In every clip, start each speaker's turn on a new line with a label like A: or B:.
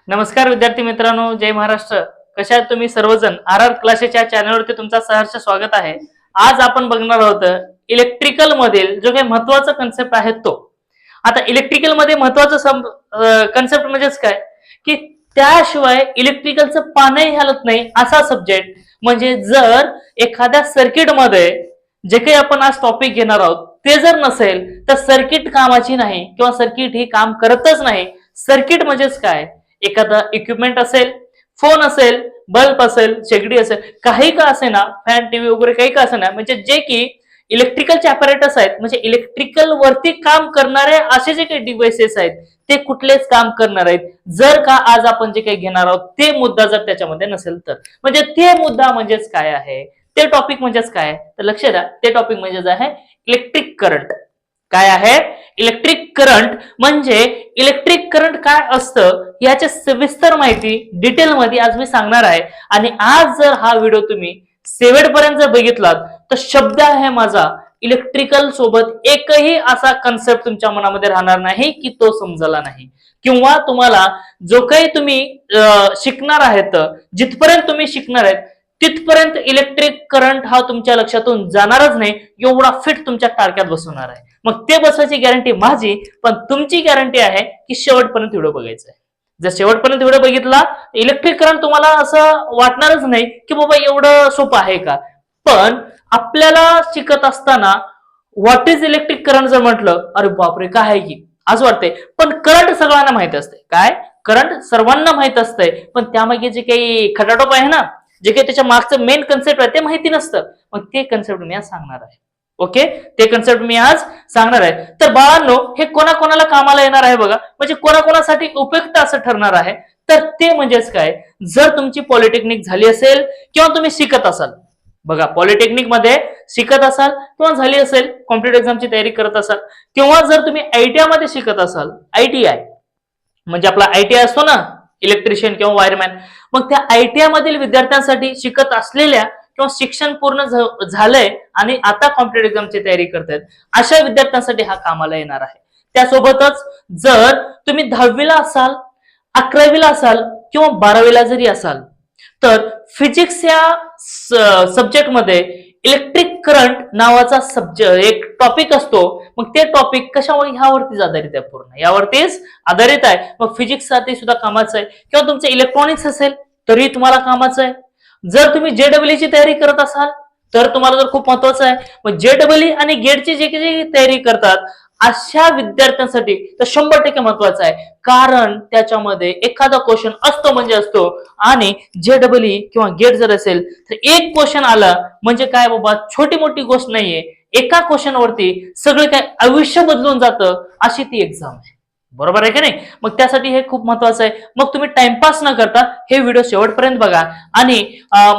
A: नमस्कार विद्यार्थी मित्रांनो, जय महाराष्ट्र. कशा आहात तुम्ही सर्वजण? आर आर क्लासेसच्या चॅनलवरती तुमचं सहर्ष स्वागत आहे. आज आपण बघणार आहोत इलेक्ट्रिकल मधील जो काही महत्वाचा कन्सेप्ट आहे तो. आता इलेक्ट्रिकल मध्ये महत्वाचं कन्सेप्ट म्हणजेच काय की त्याशिवाय इलेक्ट्रिकलचं पानही हलत नाही असा सब्जेक्ट. म्हणजे जर एखाद्या सर्किट मध्ये जे काही आपण आज टॉपिक घेणार आहोत ते जर नसेल तर सर्किट कामाची नाही किंवा सर्किट ही काम करतच नाही. सर्किट म्हणजेच काय? एखादा इक्विपमेंट असेल, फोन असेल, बल्ब असेल, शेगडी असेल, काही का असे ना, फॅन, टीव्ही वगैरे काही का असे ना, म्हणजे जे की इलेक्ट्रिकलचे ॲपॅरेटस आहेत, म्हणजे इलेक्ट्रिकल वरती काम करणारे असे जे काही डिव्हाइसेस आहेत ते कुठलेच काम करणार आहेत जर का आज आपण जे काही घेणार आहोत ते मुद्दा जर त्याच्यामध्ये नसेल तर. म्हणजे ते मुद्दा म्हणजेच काय आहे, ते टॉपिक म्हणजेच काय, तर लक्ष द्या. ते टॉपिक म्हणजेच आहे इलेक्ट्रिक करंट. काय आहे? Electric current. म्हणजे इलेक्ट्रिक करंट काय असतं याची सविस्तर माहिती डिटेल मध्ये आज मी सांगणार आहे. आणि आज जर हा व्हिडिओ तुम्ही शेवटपर्यंत जर बघितलात तर शब्द आहे माझा, इलेक्ट्रिकल सोबत एकही असा कन्सेप्ट तुमच्या मनामध्ये राहणार नाही की तो समजला नाही, किंवा तुम्हाला जो काही तुम्ही शिकणार आहेत, जिथपर्यंत तुम्ही शिकणार आहेत तिथपर्यंत इलेक्ट्रिक करंट हा तुमच्या लक्षातून जाणारच नाही, एवढा फिट तुमच्या टाळक्यात बसवणार आहे. मग ते बसवायची गॅरंटी माझी, पण तुमची गॅरंटी आहे की शेवटपर्यंत व्हिडिओ बघायचा आहे. जर शेवटपर्यंत व्हिडिओ बघितला इलेक्ट्रिक करंट तुम्हाला असं वाटणारच नाही की बाबा एवढं सोपं आहे का. पण आपल्याला शिकत असताना व्हॉट इज इलेक्ट्रिक करंट जर म्हटलं, अरे बापरे काय आहे की असं वाटतंय. पण करंट सगळ्यांना माहित असते. काय? करंट सर्वांना माहित असतंय, पण त्यामागे जे काही खटाटोप आहे ना, जे काही त्याच्या मागचं मेन कन्सेप्ट आहे ते माहिती नसतं. मग ते कन्सेप्ट मी आज सांगणार आहे. ओके, ते कन्सेप्ट मी आज सांगणार आहे. तर बाळांनो, हे कोणाकोणाला कामाला येणार आहे बघा, म्हणजे कोणाकोणासाठी उपयुक्त असं ठरणार आहे. तर ते म्हणजेच काय, जर तुमची पॉलिटेक्निक झाली असेल किंवा तुम्ही शिकत असाल, बघा पॉलिटेक्निक मध्ये शिकत असाल किंवा झाली असेल, कॉम्पिटेटिव्ह एक्झामची तयारी करत असाल, किंवा जर तुम्ही आयटीआय मध्ये शिकत असाल, आयटीआय म्हणजे आपला आयटीआय असतो ना, इलेक्ट्रिशियन किंवा वायरमॅन, मग त्या आयटीआय मधील विद्यार्थ्यांसाठी शिकत असलेल्या किंवा शिक्षण पूर्ण झालंय आणि आता कॉम्पिटेटिव्ह एक्झामची तयारी करतायत अशा विद्यार्थ्यांसाठी हा कामाला येणार आहे. त्यासोबतच जर तुम्ही 10वीला असाल, 11वीला असाल किंवा 12वीला जरी असाल तर फिजिक्स या सब्जेक्ट मध्ये इलेक्ट्रिक करंट नावाचा एक टॉपिक असतो. मग ते टॉपिक कशावर? ह्यावरतीच आधारित आहे, पूर्ण यावरतीच आधारित आहे. मग फिजिक्स साठी सुद्धा कामाचं आहे, किंवा तुमचं इलेक्ट्रॉनिक्स असेल तरी तुम्हाला कामाचं आहे. जर तुम्ही जेडब्ल्यू ची तयारी करत असाल तर तुम्हाला जर खूप महत्वाचं आहे. मग जेडब्ल्यू आणि गेटची जे काही तयारी करतात अशा विद्यार्थ्यांसाठी तर 100% महत्वाचं आहे, कारण त्याच्यामध्ये एखादा क्वेश्चन असतो म्हणजे असतो. आणि जेडब्ल्यू किंवा गेट जर असेल तर एक क्वेश्चन आला म्हणजे काय बाबा, छोटी मोठी गोष्ट नाहीये. एका क्वेश्चन वरती सगळं काय आयुष्य बदलून जातं, अशी ती एक्झाम आहे. बरोबर आहे की नाही? मग त्यासाठी हे खूप महत्वाचं आहे. मग तुम्ही टाइमपास न करता हे व्हिडिओ शेवटपर्यंत बघा. आणि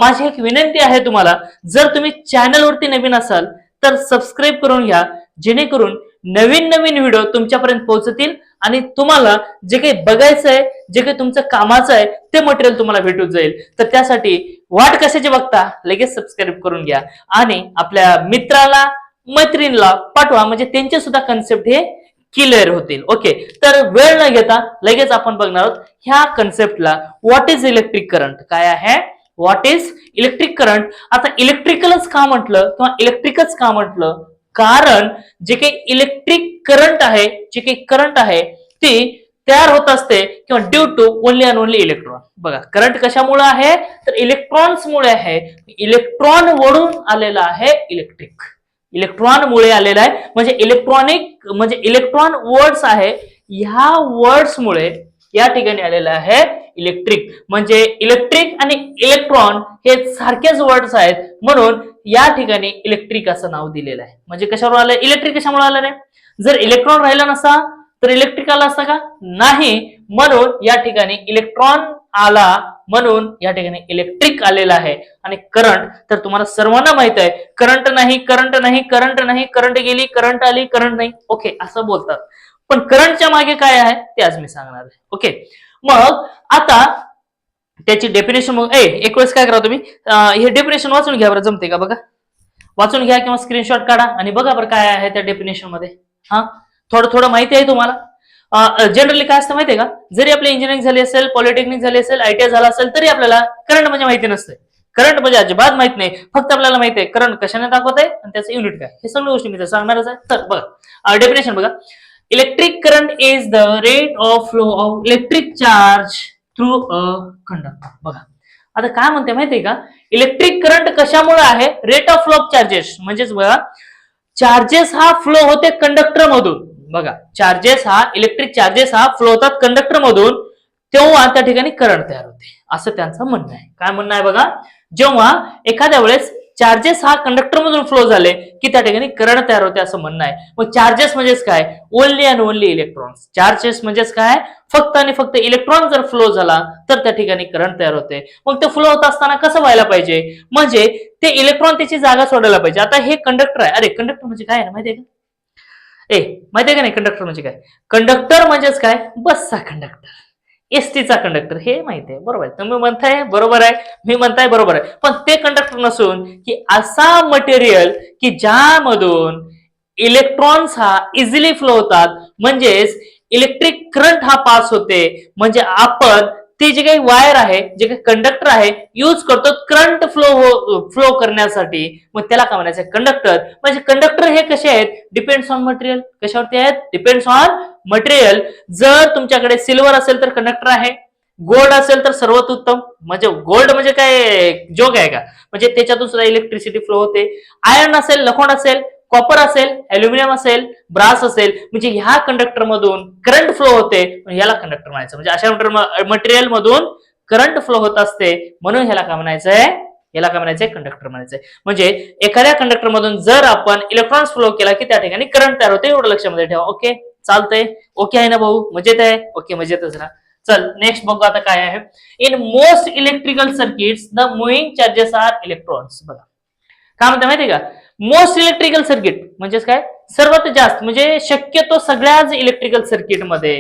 A: माझी एक विनंती आहे तुम्हाला, जर तुम्ही चॅनलवरती नवीन असाल तर सबस्क्राईब करून घ्या, जेणेकरून नवीन नवीन व्हिडिओ तुमच्यापर्यंत पोहोचतील आणि तुम्हाला जे काही बघायचं आहे, जे काही तुमचं कामाचं आहे ते मटेरियल तुम्हाला भेटून जाईल. तर त्यासाठी वाट कशाची बघता, लगेच सबस्क्राईब करून घ्या आणि आपल्या मित्राला, मैत्रिणीला पाठवा, म्हणजे त्यांचे सुद्धा कन्सेप्ट हे क्लिअर होतील. ओके, तर वेळ न घेता लगेच आपण बघणार आहोत ह्या कन्सेप्टला, व्हॉट इज इलेक्ट्रिक करंट. काय आहे? What is electric current. आता इलेक्ट्रिकलच का म्हटलं किंवा इलेक्ट्रिकच का म्हटलं, कारण जे काही इलेक्ट्रिक करंट आहे, जे काही करंट आहे ती तयार होत असते किंवा due to only and only electron. बघा, करंट कशामुळे आहे तर इलेक्ट्रॉन्स मुळे आहे. इलेक्ट्रॉन वळून आलेला आहे इलेक्ट्रिक, इलेक्ट्रॉन मुळे आलेला आहे. म्हणजे इलेक्ट्रॉनिक म्हणजे इलेक्ट्रॉन वर्ड्स आहे, ह्या वर्ड्स मुळे या ठिकाणी आलेलं आहे इलेक्ट्रिक. म्हणजे इलेक्ट्रिक आणि इलेक्ट्रॉन हे सारखेच वर्ड्स आहेत, म्हणून या ठिकाणी इलेक्ट्रिक असं नाव दिलेलं आहे. म्हणजे कशावर आलं? इलेक्ट्रिक कशामुळे आलं रे? जर इलेक्ट्रॉन राहिला नसता तर इलेक्ट्रिक आला असता का? नाही. म्हणून या ठिकाणी इलेक्ट्रॉन आला, म्हणून या ठिकाणी इलेक्ट्रिक आलेला आहे. आणि करंट तर तुम्हाला सर्वांना माहित आहे, करंट नाही, करंट नाही, करंट नाही, करंट गेली, करंट आली, करंट नाही. ओके, असं बोलतात. पण करंटच्या मागे काय आहे ते आज मी सांगणार आहे. ओके, मग आता त्याची डेफिनेशन मग एक वेळेस काय करा तुम्ही, हे डेफिनेशन वाचून घ्या बरं, जमते का बघा, वाचून घ्या किंवा स्क्रीनशॉट काढा आणि बघा बरं काय आहे त्या डेफिनेशन मध्ये. हा, थोडं थोडं माहिती आहे तुम्हाला. जनरली काय असतं माहितीये का, जरी आपली इंजिनिअरिंग झाली असेल, पॉलिटेक्निक झाली असेल, आयटीआय झाला असेल, तरी आपल्याला करंट म्हणजे माहिती नसते. करंट म्हणजे अजिबात माहित नाही. फक्त आपल्याला माहिती आहे करंट कशाने दाखवत आहे आणि त्याचं युनिट काय, हे सगळ्या गोष्टी मी सांगणारच आहे. तर बघा डेफिनेशन बघा. Electric current is the rate of flow of electric charge through a conductor. बघा आता काय म्हणते माहितीये का, इलेक्ट्रिक करंट कशामुळे आहे, rate of flow of charges. म्हणजेच बघा चार्जेस हा फ्लो होते कंडक्टर मधून. बघा चार्जेस हा इलेक्ट्रिक चार्जेस हा फ्लो होतात कंडक्टर मधून, तेव्हा त्या ठिकाणी करंट तयार होते, असं त्यांचं म्हणणं आहे. काय म्हणणं आहे बघा, जेव्हा एखाद्या वेळेस चार्जेस हा कंडक्टर मधून फ्लो झाले की त्या ठिकाणी करंट तयार होते, असं म्हणणं आहे. मग चार्जेस म्हणजेच काय, only and only electrons. Charges म्हणजेच काय, फक्त आणि फक्त इलेक्ट्रॉन जर फ्लो झाला तर त्या ठिकाणी करंट तयार होते. मग ते फ्लो होत असताना कसं व्हायला पाहिजे, म्हणजे ते इलेक्ट्रॉन त्याची जागा सोडायला पाहिजे. आता हे कंडक्टर आहे, अरे कंडक्टर म्हणजे काय आहे माहितीये का, माहितीये का नाही कंडक्टर म्हणजे काय, कंडक्टर म्हणजेच काय, बसचा कंडक्टर, एसटीचा कंडक्टर, हे माहिती आहे बरोबर आहे. तुम्ही म्हणताय बरोबर आहे, मी म्हणताय बरोबर आहे, पण ते कंडक्टर नसून की असा मटेरियल की ज्यामधून इलेक्ट्रॉन्स हा इझिली फ्लो होतात, म्हणजेच इलेक्ट्रिक करंट हा पास होते. म्हणजे आपण ते जे काही वायर आहे, जे काही कंडक्टर आहे, यूज करतो करंट फ्लो करण्यासाठी. मग त्याला काय म्हणायचं, कंडक्टर. म्हणजे कंडक्टर हे कसे आहेत, डिपेंड्स ऑन मटेरियल. कशावरती आहेत, डिपेंड्स ऑन मटेरियल. जर तुमच्याकडे सिल्वर असेल तर कंडक्टर आहे, गोल्ड असेल तर सर्वात उत्तम. म्हणजे गोल्ड म्हणजे काय जोक आहे का, म्हणजे त्याच्यातून सुद्धा इलेक्ट्रिसिटी फ्लो होते. आयर्न असेल, लोखंड असेल, कॉपर असेल, अल्युमिनियम असेल, ब्रास असेल, म्हणजे ह्या कंडक्टर मधून करंट फ्लो होते, याला कंडक्टर म्हणायचं. म्हणजे अशा मटेरियल मधून करंट फ्लो होत असते, म्हणून ह्याला काय म्हणायचंय, याला काय म्हणायचंय, कंडक्टर म्हणायचंय. म्हणजे एखाद्या कंडक्टर मधून जर आपण इलेक्ट्रॉन्स फ्लो केला की त्या ठिकाणी करंट तयार होते, एवढं लक्षामध्ये ठेवा. ओके चालतंय, ओके आहे ना भाऊ, मजेत आहे, ओके मजेतच राहा. चल नेक्स्ट बघू आता काय आहे. In most electrical circuits the moving charges are electrons. बघा काय म्हणते माहितीये का, मोस्ट इलेक्ट्रिकल सर्किट म्हणजेच काय, सर्वात जास्त, म्हणजे शक्यतो सगळ्याच इलेक्ट्रिकल सर्किट मध्ये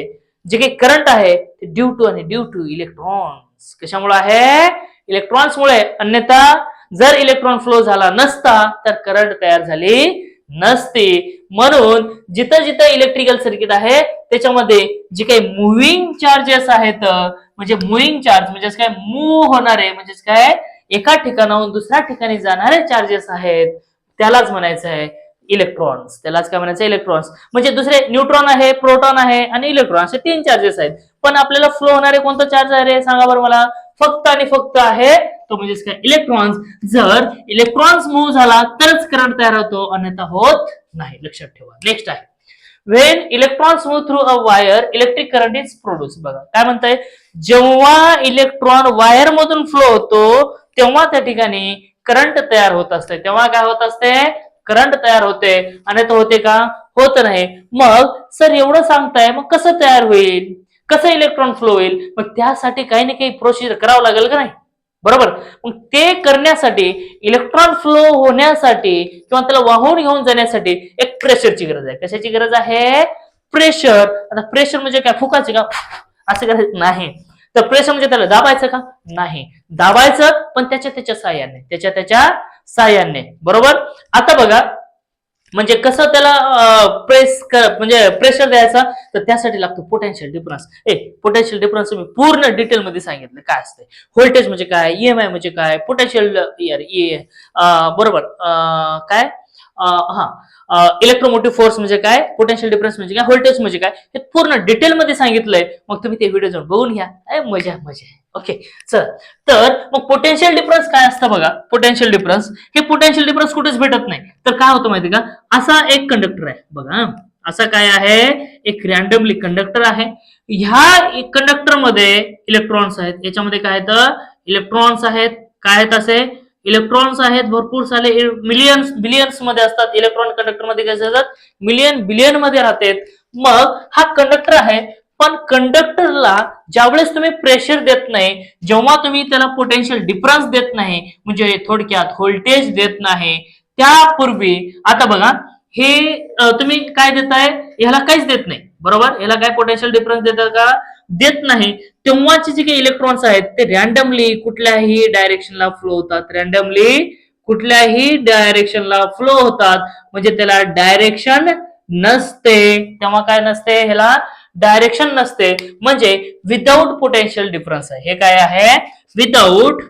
A: जे काही करंट आहे ते ड्यू टू इलेक्ट्रॉन्स. कशामुळे आहे, इलेक्ट्रॉन्समुळे. अन्यथा जर इलेक्ट्रॉन फ्लो झाला नसता तर करंट तयार झाली नसते. म्हणून जिथं जिथं इलेक्ट्रिकल सर्किट आहे त्याच्यामध्ये जे काही मुव्हिंग चार्जेस आहेत, म्हणजे मुव्हिंग चार्ज म्हणजेच काय, मूव्ह होणारे, म्हणजेच काय एका ठिकाणाहून दुसऱ्या ठिकाणी जाणारे चार्जेस आहेत, त्यालाच म्हणायचं आहे इलेक्ट्रॉन्स. त्यालाच काय म्हणायचं, इलेक्ट्रॉन्स. म्हणजे दुसरे न्यूट्रॉन आहे, प्रोटॉन आहे आणि इलेक्ट्रॉन, असे 3 चार्जेस आहेत. पण आपल्याला फ्लो होणारे कोणतं चार्ज आहे रे, सांगा बरं मला. फक्त आणि फक्त आहे तो म्हणजेच काय, इलेक्ट्रॉन्स. जर इलेक्ट्रॉन्स मूव्ह झाला तरच करंट तयार होतो, अन्यथा होत नाही, लक्षात ठेवा. नेक्स्ट आहे, when electrons move through a wire electric current is produced. बघा काय म्हणताय, जेव्हा इलेक्ट्रॉन वायर मधून फ्लो होतो तेव्हा त्या ठिकाणी करंट तयार होत असते. तेव्हा काय होत असते, करंट तयार होते. आणि तो होते का, होत नाही. मग सर एवढं सांगताय, मग कसं तयार होईल, कसं इलेक्ट्रॉन फ्लो होईल, मग त्यासाठी काही ना काही प्रोसिजर करावं लागेल का नाही, बरोबर. मग ते करण्यासाठी, इलेक्ट्रॉन फ्लो होण्यासाठी किंवा त्याला वाहून घेऊन जाण्यासाठी एक प्रेशरची गरज आहे. कशाची गरज आहे, प्रेशर. आता प्रेशर म्हणजे काय, फुकायचे का, असं करायचं नाही. तर प्रेशर म्हणजे त्याला दाबायचं का, नाही दाबायचं, पण त्याच्या साह्याने, त्याच्या साह्याने, बरोबर. आता बघा म्हणजे कसं त्याला म्हणजे प्रेशर द्यायचा, तर त्यासाठी लागतो पोटेन्शियल डिफरन्स. पोटेन्शियल डिफरन्स मी पूर्ण डिटेल मध्ये सांगितलं काय असते. व्होल्टेज म्हणजे काय, ईएमआय म्हणजे काय, पोटेन्शियल बरोबर काय, इलेक्ट्रोमोटिव्ह फोर्स म्हणजे काय, पोटेन्शियल डिफरन्स म्हणजे काय, व्होल्टेज म्हणजे काय, हे पूर्ण डिटेल मध्ये सांगितलंय. मग तुम्ही ते व्हिडिओ जाऊन बघून घ्या, मजा मजा. ओके चल, तर मग पोटेन्शियल डिफरन्स काय असतं बघा. पोटेन्शियल डिफरन्स, हे पोटेन्शियल डिफरन्स कुठेच भेटत नाही. तर काय होतं माहिती का, असा एक कंडक्टर आहे बघा, असा काय आहे, एक रॅन्डमली कंडक्टर आहे. ह्या कंडक्टर मध्ये इलेक्ट्रॉन्स आहेत, याच्यामध्ये काय आहेत, इलेक्ट्रॉन्स आहेत. काय आहेत असे, इलेक्ट्रॉन्स आहेत भरपूर सारे, मिलियन्स बिलियन्स मध्ये असतात इलेक्ट्रॉन. कंडक्टर मध्ये कसे असतात, मिलियन बिलियन मध्ये राहतात. मग हा कंडक्टर आहे, पण कंडक्टरला ज्यावेळेस तुम्ही प्रेशर देत नाही, जेव्हा तुम्ही त्याला पोटेन्शियल डिफरन्स देत नाही, म्हणजे थोडक्यात व्होल्टेज देत नाही, त्यापूर्वी आता बघा हे तुम्ही काय देताय, ह्याला काहीच देत नाही, बरोबर. याला काय पोटेन्शियल डिफरन्स देतात का, देत नाही. तेव्हाचे जे काही इलेक्ट्रॉन्स आहेत ते रॅन्डमली कुठल्याही डायरेक्शनला फ्लो होतात, रॅन्डमली कुठल्याही डायरेक्शनला फ्लो होतात. म्हणजे त्याला डायरेक्शन नसते. तेव्हा काय नसते, ह्याला डायरेक्शन नसते, म्हणजे विदाऊट पोटेन्शियल डिफरन्स आहे. हे काय आहे? विदाऊट,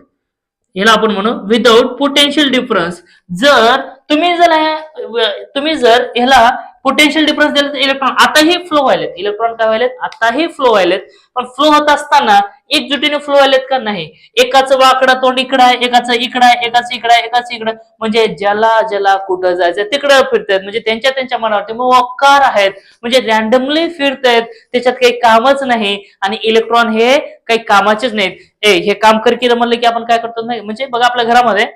A: याला आपण म्हणू विदाऊट पोटेन्शियल डिफरन्स. जर तुम्ही जर ह्याला पोटेन्शियल डिफरन्स दिला तर इलेक्ट्रॉन आताही फ्लो व्हायलेत, इलेक्ट्रॉन काय व्हायलेत? आताही फ्लो व्हायलेत. पण फ्लो होत असताना एकजुटीने फ्लो व्हायलेत का? नाही. एकाचं वाकडं तोंड इकडं आहे, एकाचं इकडं आहे, एकाचं इकडं आहे, एकाचं इकडं, म्हणजे ज्याला ज्याला कुठं जायचं तिकडं फिरतायत, म्हणजे त्यांच्या त्यांच्या मनावरती मग वक्कार आहेत, म्हणजे रॅन्डमली फिरतायत, त्याच्यात काही कामच नाही. आणि इलेक्ट्रॉन हे काही कामाचेच नाहीत. हे काम कर की म्हणलं की आपण काय करतो? नाही, म्हणजे बघा आपल्या घरामध्ये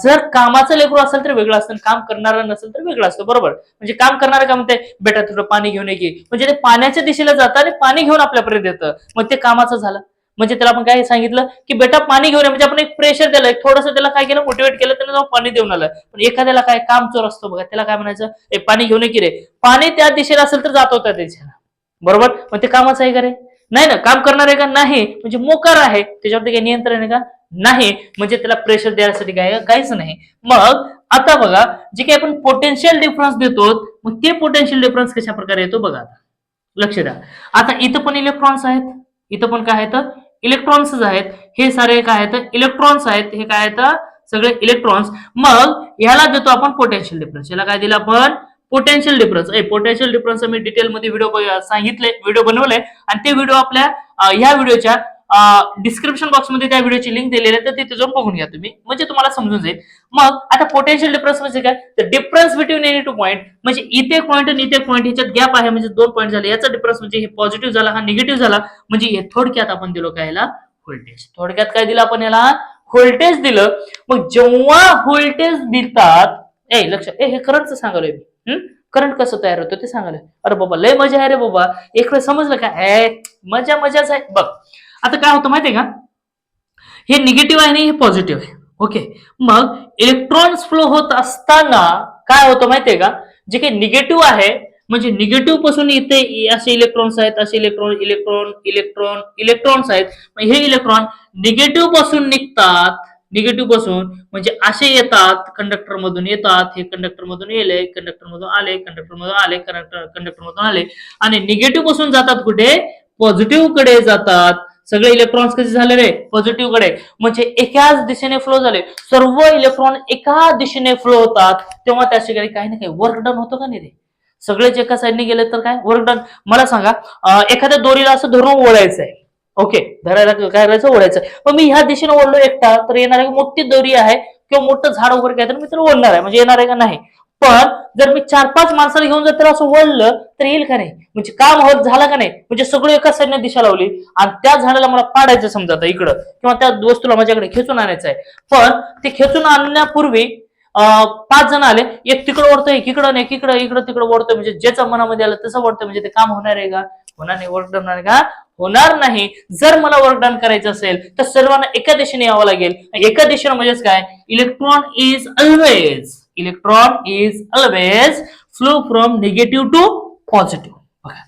A: जर कामाचं लेकरू असेल तर वेगळं असतं, काम करणारं नसेल तर वेगळं असतं, बरोबर. म्हणजे काम करणारं काय म्हणते? बेटा थोडं पाणी घेऊन ये की, म्हणजे ते पाण्याच्या दिशेला जातं आणि पाणी घेऊन आपल्यापर्यंत येतं, मग ते कामाचं झालं. म्हणजे त्याला आपण काय सांगितलं की बेटा पाणी घेऊन ये, म्हणजे आपण एक प्रेशर दिलं, थोडंसं त्याला काय केलं? मोटिवेट केलं, त्याला जाऊन पाणी देऊन आलं. पण एखाद्याला काय काम चोर असतो बघा, त्याला काय म्हणायचं? पाणी घेऊन ये की रे. पाणी त्या दिशेला असेल तर जातो त्या दिशेला, बरोबर. मग ते कामाचं आहे का रे? नाही ना. काम करणार आहे का? नाही. म्हणजे मोकार आहे, त्याच्यावरती काही नियंत्रण आहे का? नाही. म्हणजे त्याला प्रेशर द्यायसाठी काय? काहीच नाही. मग आता बघा, जे काही आपण पोटेन्शियल डिफरन्स देतो, मग ते पोटेन्शियल डिफरन्स कशा प्रकारे येतो बघा. आता लक्ष द्या. आता इथं पण इलेक्ट्रॉन्स आहेत, इथं पण काय आहेत? इलेक्ट्रॉन्स आहेत. हे सारे काय आहेत? इलेक्ट्रॉन्स आहेत. हे काय आहेत? सगळे इलेक्ट्रॉन्स. मग ह्याला देतो आपण पोटेन्शियल डिफरन्स. याला काय दिलं आपण? Potential difference. पोटेन्शियल डिफरन्स मी डिटेल मध्ये व्हिडिओ सांगितले, व्हिडिओ बनवले, आणि ते व्हिडिओ आपल्या ह्या व्हिडिओच्या डिस्क्रिप्शन बॉक्स मध्ये त्या व्हिडिओची लिंक दिलेली आहे, तर तिथे जाऊन बघून घ्या तुम्ही, म्हणजे तुम्हाला समजून जाईल. मग आता पोटेन्शियल डिफरन्स म्हणजे काय? तर difference between any two point, म्हणजे इथे एक पॉईंट आणि इथे एक पॉईंट, ह्याच्यात गॅप आहे, म्हणजे दोन पॉईंट झाले, याचा डिफरन्स म्हणजे हे पॉझिटिव्ह झाला, हा निगेटिव्ह झाला. म्हणजे हे थोडक्यात आपण दिलो काय? याला व्होल्टेज. थोडक्यात काय दिलं आपण? याला व्होल्टेज दिलं. मग जेव्हा व्होल्टेज देतात, लक्ष, हे करंटचं सांगालोय मी. करंट कसं तयार होतं ते सांगायला. अरे बाबा लय मजा आहे रे बाबा, एक वेळ समजलं का? मजाच आहे बघ. आता काय होतं माहितीये का? हे निगेटिव्ह आहे आणि हे पॉझिटिव्ह आहे, ओके. मग इलेक्ट्रॉन्स फ्लो होत असताना काय होतं माहितीये का? जे काही निगेटिव्ह आहे, म्हणजे निगेटिव्ह पासून इथे असे इलेक्ट्रॉन्स आहेत, असे इलेक्ट्रॉन्स आहेत. हे इलेक्ट्रॉन निगेटिव्ह पासून निघतात, निगेटिव्ह पासून म्हणजे असे येतात, कंडक्टर मधून येतात, हे कंडक्टर मधून येले, कंडक्टर मधून आले, कंडक्टर मधून आले, कंडक्टर मधून आले, आणि निगेटिव्ह पासून जातात कुठे? पॉझिटिव्ह कडे जातात. सगळे इलेक्ट्रॉन्स कसे झाले रे? पॉझिटिव्ह कडे. म्हणजे एकाच दिशेने फ्लो झाले, सर्व इलेक्ट्रॉन एका दिशेने फ्लो होतात, तेव्हा त्या ठिकाणी काही ना काही वर्क डन होतं का नाही रे? सगळेच एका साईडने गेले तर काय वर्क डन? मला सांगा, एखाद्या दोरीला असं धरून ओढायचं आहे, ओके, धरायला काय करायचं? ओढायचं. पण मी ह्या दिशेने ओढलो एकटा, तर येणार आहे मोठी दोरी आहे किंवा मोठं झाड वगैरे काय, तर मी तर ओढणार आहे, म्हणजे येणार आहे का? नाही. पण जर मी 4-5 माणसाला घेऊन जर त्याला असं ओढलं तर येईल का? नाही. म्हणजे काम होत झालं का? नाही. म्हणजे सगळे एका साईडने दिशा लावली, आणि त्या झाडाला मला पाडायचं समजा आता इकडं, किंवा त्या वस्तूला माझ्याकडे खेचून आणायचं आहे. पण ते खेचून आणण्यापूर्वी 5 जण आले, एक तिकडं ओढतोय, इकडं नाही, इकडं तिकडं ओढतोय, म्हणजे ज्याच्या मनामध्ये आलं तसं ओढतोय, म्हणजे ते काम होणार आहे का? होणार नाही. वर्क डन होणार का? होणार नाही. जर मला वर्क डन करायचं असेल तर सर्वांना एका दिशेने यावं लागेल. एका दिशेने म्हणजेच काय? Electron is always flow from negative to positive. बघा,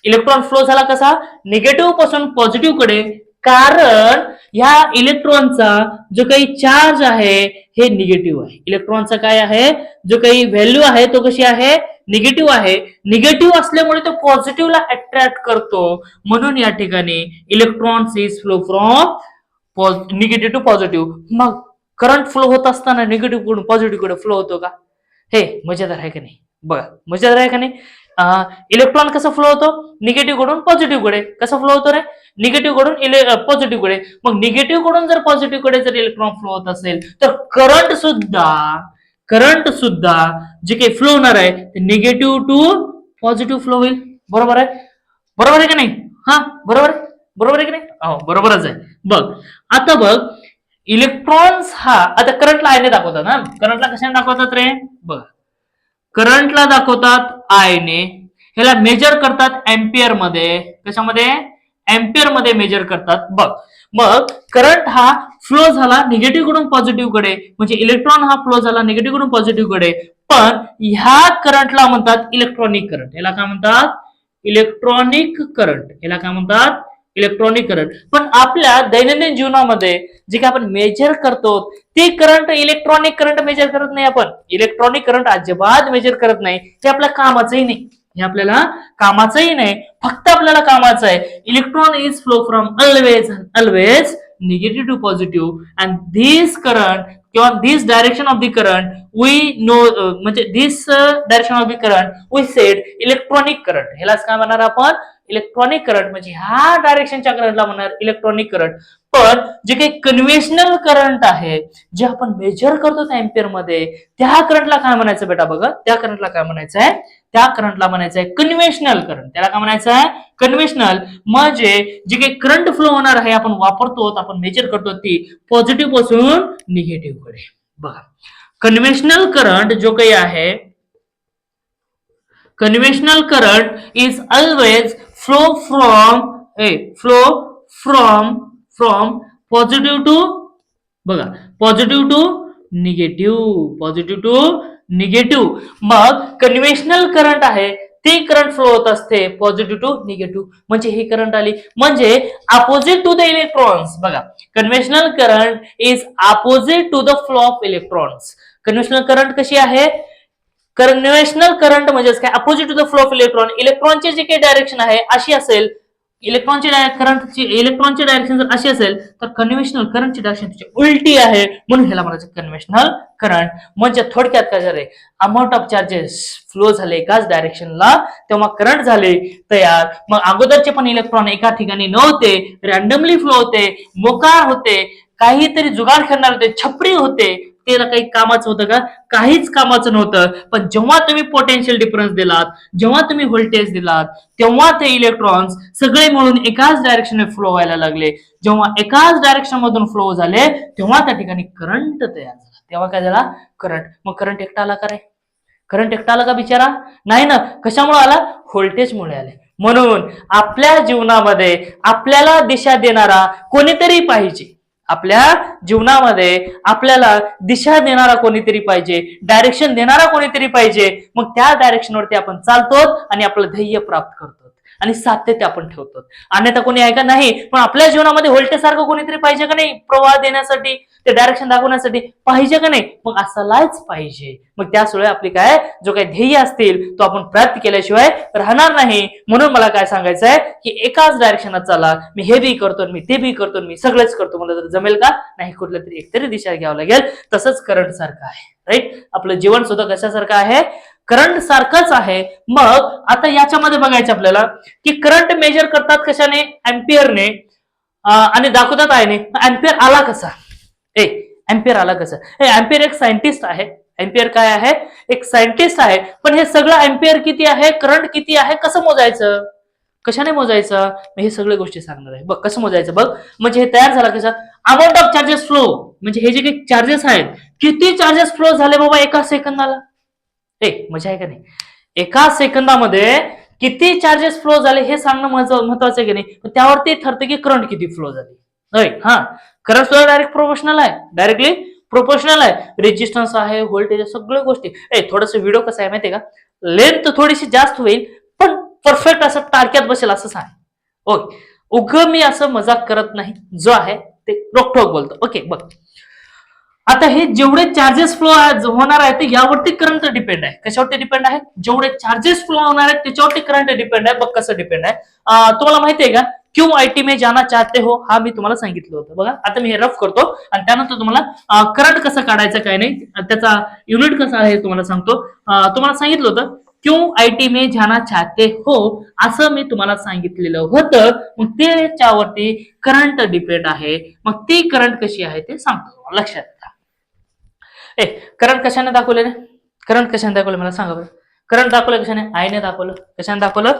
A: इलेक्ट्रॉन फ्लो झाला कसा? निगेटिव्ह पासून पॉझिटिव्ह कडे, कारण ह्या इलेक्ट्रॉनचा जो काही चार्ज आहे हे निगेटिव्ह आहे. इलेक्ट्रॉनचा काय आहे? जो काही व्हॅल्यू आहे तो कशी आहे? निगेटिव्ह आहे. निगेटिव्ह असल्यामुळे तो पॉझिटिव्हला अट्रॅक्ट करतो, म्हणून या ठिकाणी electrons is flow from negative to positive. मग करंट फ्लो होत असताना निगेटिव्ह कडून पॉझिटिव्ह कडे फ्लो होतो का? हे मजेदार आहे का नाही? बघा, मजेदार आहे का नाही? इलेक्ट्रॉन कसं फ्लो होतो? निगेटिव्ह कडून पॉझिटिव्ह कडे. कसं फ्लो होतो रे? निगेटिव्ह कडून पॉझिटिव्ह कडे. मग निगेटिव्ह कडून जर पॉझिटिव्ह कडे जर इलेक्ट्रॉन फ्लो होत असेल तर करंट सुद्धा जे काही फ्लो होणार आहे ते निगेटिव्ह टू पॉझिटिव्ह फ्लो होईल. बरोबर आहे? बरोबर आहे का नाही? बरोबर आहे की नाही? हो, बरोबरच आहे. बघ, आता बघ, इलेक्ट्रॉन्स हा आता करंटला आयने दाखवतात ना. करंटला कशाने दाखवतात रे? बघ, करंटला दाखवतात आयने. ह्याला मेजर करतात एम्पियर मध्ये. कशामध्ये? एम्पियर मध्ये मेजर करतात. बघ, मग करंट हा फ्लो झाला निगेटिव्ह कडून पॉझिटिव्ह कडे, म्हणजे इलेक्ट्रॉन हा फ्लो झाला निगेटिव्ह कडून पॉझिटिव्ह कडे. पण ह्या करंटला म्हणतात इलेक्ट्रॉनिक करंट. याला काय म्हणतात? Electronic current. याला काय म्हणतात? Electronic current. पण आपल्या दैनंदिन जीवनामध्ये जे काय आपण मेजर करतो ते करंट इलेक्ट्रॉनिक करंट मेजर करत नाही आपण. इलेक्ट्रॉनिक करंट अजिबात मेजर करत नाही, ते आपल्या कामाचंही नाही. हे आपल्याला कामाचंही नाही, फक्त आपल्याला कामाचं आहे. Electron is flow from always negative to positive and this current किंवा this direction of the current we know, म्हणजे this direction of the current we said electronic current. ह्यालाच काय म्हणणार आपण? Electronic current. म्हणजे ह्या डायरेक्शनच्या करंटला म्हणणार इलेक्ट्रॉनिक करंट. पण जे काही कन्व्हेन्शनल करंट आहे, जे आपण मेजर करतो एम्पियर मध्ये, त्या करंटला काय म्हणायचं बेटा? बघा, त्या करंटला काय म्हणायचं आहे? त्या करंटला म्हणायचं आहे कन्व्हेन्शनल करंट. त्याला काय म्हणायचं आहे? कन्व्हेन्शनल. म्हणजे जे काही करंट फ्लो होणार आहे, आपण वापरतो, आपण मेजर करतो, ती पॉझिटिव्ह पासून निगेटिव्ह कडे. बघा, कन्व्हेन्शनल करंट जो काही आहे, conventional current is always flow from positive to, बघा, पॉझिटिव्ह टू निगेटिव्ह. मग कन्व्हेन्शनल करंट आहे ती करंट फ्लो होत असते पॉझिटिव्ह टू निगेटिव्ह. म्हणजे ही करंट आली म्हणजे अपोजिट टू द इलेक्ट्रॉन्स. बघा, conventional current is opposite to the flow of electrons. Conventional current कशी आहे? कन्व्हेन्शनल करंट म्हणजे काय? Opposite to the flow of electron. इलेक्ट्रॉनचे जे काही डायरेक्शन आहे अशी असेल, इलेक्ट्रॉनची डायरेक्शन जर अशी असेल, तर कन्व्हेन्शनल करंटची डायरेक्शन त्याची उलटी आहे, म्हणून ह्याला म्हणायचं कन्व्हेन्शनल करंट. म्हणजे थोडक्यात काय झालंय? अमाऊंट ऑफ चार्जेस फ्लो झाले एकाच डायरेक्शनला, तेव्हा करंट झाले तयार. मग अगोदरचे पण इलेक्ट्रॉन एका ठिकाणी नव्हते, रॅन्डमली फ्लो होते, मोकार होते, काहीतरी जुगाड खेळणार होते, छपरी होते. ते काही कामाचं होतं का? काहीच कामाचं नव्हतं. पण जेव्हा तुम्ही पोटेन्शियल डिफरन्स दिलात, जेव्हा तुम्ही व्होल्टेज दिलात, तेव्हा ते इलेक्ट्रॉन्स सगळे मिळून एकाच डायरेक्शनने फ्लो व्हायला लागले. जेव्हा एकाच डायरेक्शन मधून फ्लो झाले, तेव्हा त्या ठिकाणी करंट तयार झाला. तेव्हा काय झाला? करंट. मग करंट एकटा आला का रे? करंट एकटा आला का बिचारा? नाही ना. कशामुळे आला? व्होल्टेजमुळे आले. म्हणून आपल्या जीवनामध्ये आपल्याला दिशा देणारा कोणीतरी पाहिजे. आपल्या जीवनामध्ये आपल्याला दिशा देणारा कोणीतरी पाहिजे, डायरेक्शन देणारा कोणीतरी पाहिजे. मग त्या डायरेक्शनवरती आपण चालतो आणि आपलं ध्येय प्राप्त करतो आणि सातत्य आपण ठेवतो. अन्यथा कोणी आहे का? नाही. पण आपल्या जीवनामध्ये व्होल्टेज सारखं कोणीतरी पाहिजे का नाही? प्रवाह देण्यासाठी, ते डायरेक्शन दाखवण्यासाठी पाहिजे का नाही? मग असायलाच पाहिजे. मग त्यामुळे आपली काय, जो काही ध्येय असतील तो आपण प्राप्त केल्याशिवाय राहणार नाही. म्हणून मला काय सांगायचं आहे की एकाच डायरेक्शनात चला. मी हे बी करतो, मी ते बी करतो, मी सगळंच करतो. मला तर जमेल का? नाही. कुठल्या तरी एकतरी दिशा घ्यावं लागेल. तसंच करंट सारखं आहे. राईट? आपलं जीवन सुद्धा कशासारखं आहे? करंट सारखंच आहे. मग आता याच्यामध्ये बघायचं आपल्याला की करंट मेजर करतात कशाने? एम्पियरने, आणि दाखवतात आयने. एम्पियर आला कसा? एम्पियर आला कसा? एम्पियर एक सायंटिस्ट आहे. एम्पियर काय आहे? एक सायंटिस्ट आहे. पण हे सगळं एम्पियर किती आहे, करंट किती आहे, कसं मोजायचं, कशाने मोजायचं, मी हे सगळ्या गोष्टी सांगणार आहे. बघ कसं मोजायचं. बघ, म्हणजे हे तयार झाला कसा? Amount of charges flow. म्हणजे हे जे काही चार्जेस आहेत, किती चार्जेस फ्लो झाले बाबा एका सेकंदाला? मजा आहे का नाही? एका सेकंदामध्ये किती चार्जेस फ्लो झाले हे सांगणं महत्वाचं आहे की नाही? त्यावरती ठरतं की करंट किती फ्लो झाली. हा, करंट सुद्धा डायरेक्ट प्रोपोर्शनल आहे, डायरेक्टली प्रोपोर्शनल आहे. रेजिस्टन्स आहे, व्होल्टेज, सगळ्या गोष्टी. थोडस व्हिडिओ कसं आहे माहितीये का? लेंथ थोडीशी जास्त होईल, पण परफेक्ट असं टारक्यात बसेल असं सांग. ओके, उग मी असं मजाक करत नाही, जो आहे ते रोखोक बोलतो. ओके, बघ, आता हे जेवढे चार्जेस फ्लो होणार आहेत ते यावरती करंट डिपेंड आहे. कशावरती डिपेंड आहे? जेवढे चार्जेस फ्लो होणार आहेत त्याच्यावरती करंट डिपेंड आहे. बघ कसं डिपेंड आहे. तुम्हाला माहितीये का? क्यू आय टी में जाना चाहते हो, हा मी तुम्हाला सांगितलं होतं. बघा, आता मी हे रफ करतो आणि त्यानंतर तुम्हाला करंट कसं काढायचं काय नाही, त्याचा युनिट कसं आहे तुम्हाला सांगतो. तुम्हाला सांगितलं होतं क्यू आय टी में जाना चाहते हो, असं मी तुम्हाला सांगितलेलं होतं. मग त्याच्यावरती करंट डिपेंड आहे. मग ती करंट कशी आहे ते सांगतो, लक्षात घ्या. करंट कशाने दाखवले? करंट कशाने दाखवलं मला सांगा बरं. करंट दाखवलं कशाने? आयने दाखवलं. कशाने दाखवलं?